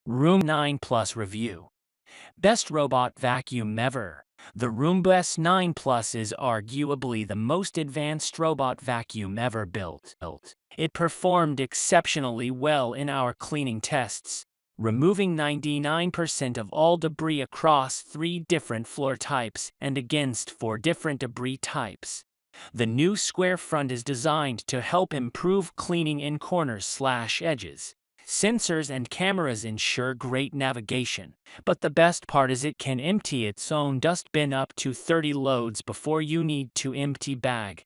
Roomba 9 Plus Review. Best Robot Vacuum Ever. The Roomba S9 Plus is arguably the most advanced robot vacuum ever built. It performed exceptionally well in our cleaning tests, removing 99% of all debris across 3 different floor types and against 4 different debris types. The new square front is designed to help improve cleaning in corners/edges. Sensors and cameras ensure great navigation, but the best part is it can empty its own dustbin up to 30 loads before you need to empty bag.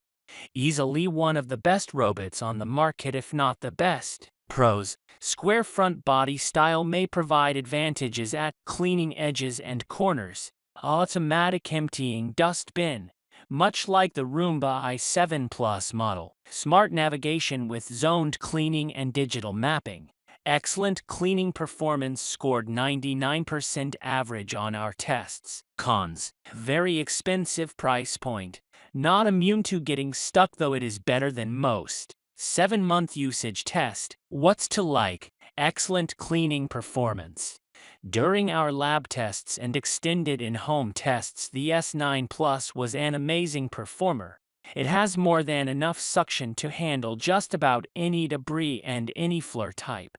Easily one of the best robots on the market, if not the best. Pros: square front body style may provide advantages at cleaning edges and corners. Automatic emptying dustbin, much like the Roomba i7 Plus model. Smart navigation with zoned cleaning and digital mapping. Excellent cleaning performance, scored 99% average on our tests. Cons: very expensive price point. Not immune to getting stuck, though it is better than most. 7-month usage test. What's to like? Excellent cleaning performance. During our lab tests and extended in-home tests, the S9 Plus was an amazing performer. It has more than enough suction to handle just about any debris and any floor type.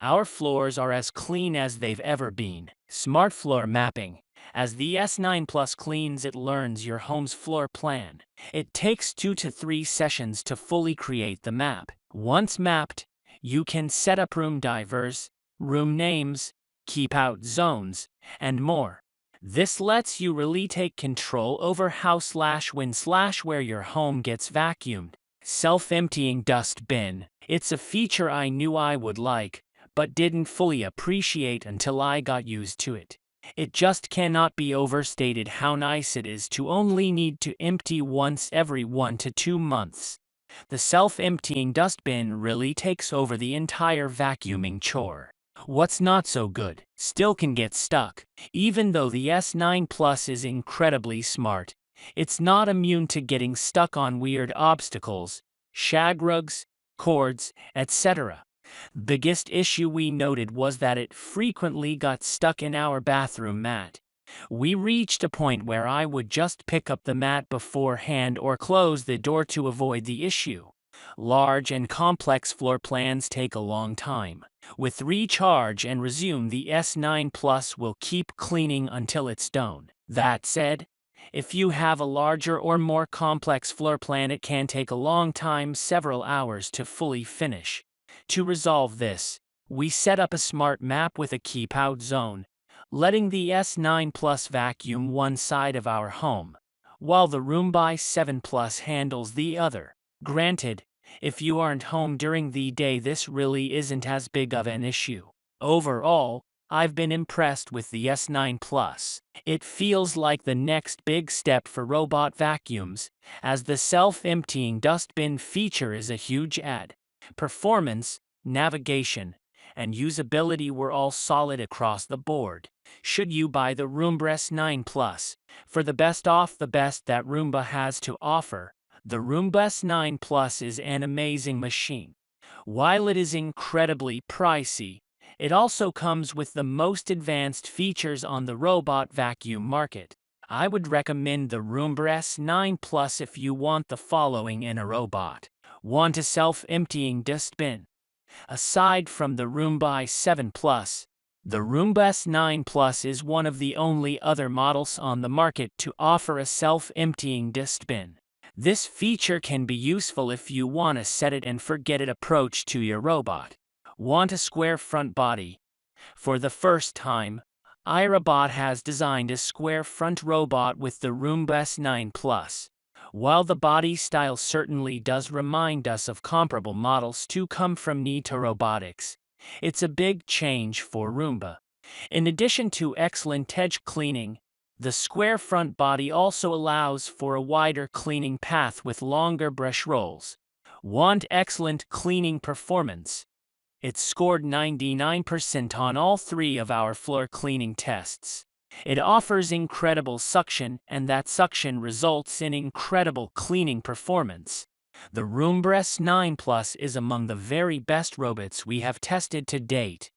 Our floors are as clean as they've ever been. Smart floor mapping. As the S9 Plus cleans, it learns your home's floor plan. It takes 2 to 3 sessions to fully create the map. Once mapped, you can set up room divers, room names, keep out zones, and more. This lets you really take control over how/when/where your home gets vacuumed. Self-emptying dustbin. It's a feature I knew I would like, but didn't fully appreciate until I got used to it. It just cannot be overstated how nice it is to only need to empty once every 1 to 2 months. The self-emptying dustbin really takes over the entire vacuuming chore. What's not so good? Still can get stuck. Even though the S9 Plus is incredibly smart, it's not immune to getting stuck on weird obstacles, shag rugs, cords, etc. Biggest issue we noted was that it frequently got stuck in our bathroom mat. We reached a point where I would just pick up the mat beforehand or close the door to avoid the issue. Large and complex floor plans take a long time. With recharge and resume, the S9 Plus will keep cleaning until it's done. That said, if you have a larger or more complex floor plan, it can take a long time, several hours, to fully finish. To resolve this, we set up a smart map with a keep out zone, letting the S9 Plus vacuum one side of our home, while the Roomba i7 Plus handles the other. Granted, if you aren't home during the day, this really isn't as big of an issue. Overall, I've been impressed with the S9 Plus. It feels like the next big step for robot vacuums, as the self-emptying dustbin feature is a huge add. Performance, navigation, and usability were all solid across the board. Should you buy the Roomba S9 Plus? For the best off the best that Roomba has to offer, the Roomba S9 Plus is an amazing machine. While it is incredibly pricey, it also comes with the most advanced features on the robot vacuum market. I would recommend the Roomba S9 Plus if you want the following in a robot. Want a self-emptying dustbin? Aside from the Roomba i7 Plus, the Roomba S9 Plus is one of the only other models on the market to offer a self-emptying dustbin. This feature can be useful if you want a set-it-and-forget-it approach to your robot. Want a square front body? For the first time, iRobot has designed a square front robot with the Roomba S9 Plus. While the body style certainly does remind us of comparable models to come from Nita Robotics, it's a big change for Roomba. In addition to excellent edge cleaning, the square front body also allows for a wider cleaning path with longer brush rolls. Want excellent cleaning performance? It scored 99% on all 3 of our floor cleaning tests. It offers incredible suction, and that suction results in incredible cleaning performance. The Roomba S9 Plus is among the very best robots we have tested to date.